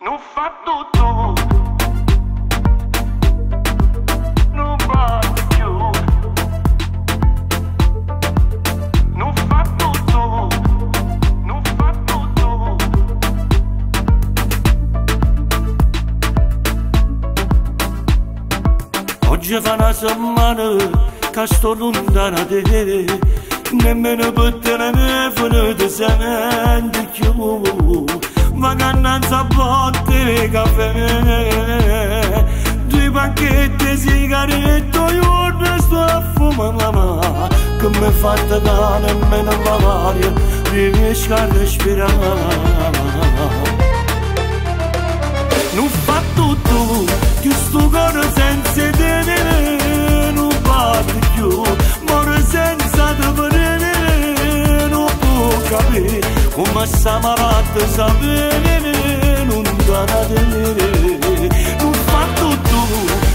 Non fa tutto, non basta più. Non fa tutto, non fa tutto. Oggi fa una settimana che sto lontano da te, nemmeno per telefono ti senti più. Vacanza a botte caffè, due pacchetti sigarette, io resto a fumare, che mi ha fatto da nemmeno l'aria, riesco a respirare. Non fa tutto, che sto cuore senza te, non batte più, muore senza te vedere, non può capire, come sta malata sapere, non dà da tenere. Non fa tutto,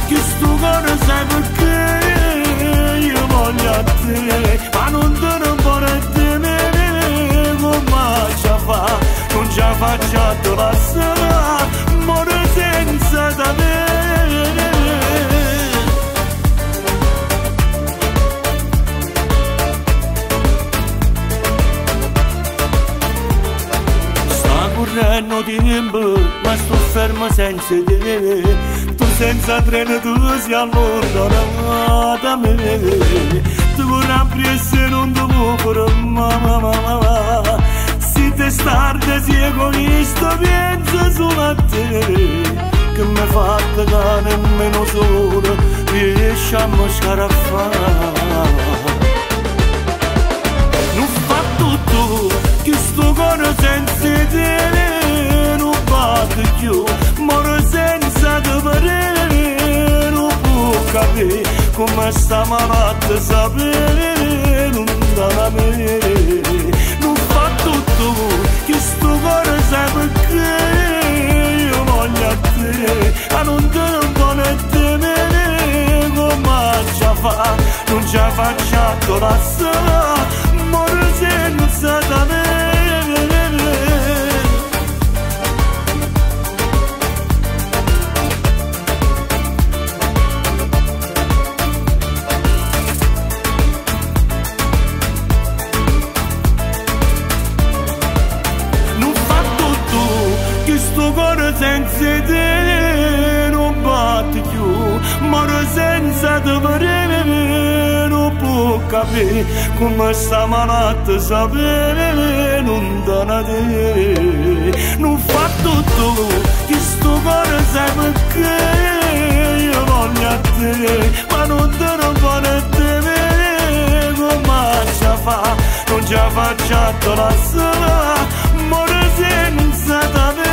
che sto cuore sai perché io voglio a te, ma non te ne vuole temere, come ci fa, non ci faccio a te passare, muore senza te. Correndo tempo, ma sto fermo senza te. Tu senza treno, tu si allontana da me. Tu vorrei essere non ti vuoi, mamma. Se te stardi sei egoista, pensa solo a te. Che mi ha fatto che nemmeno solo riesci a scarafare. Non fa tutto, che sto cuore senza te non batte più, muore senza te vedere, non può capire, come sta malata sapere, non dà da me. Non fa tutto, che sto cuore sai perché io voglio a te, ma non te ne vuole temere, come ci fa, non ci faccio a te lasciare. Muore senza te. Non fa tutto, che sto cuore senza te non batte più, muore senza te vedere, non può capire, come sta malata sapere, non dà da te. Non fa tutto, che sto cuore sai perché io voglio a te, ma non te ne vuole temere, come ci fa, non ci faccio a te lasciare, muore senza te.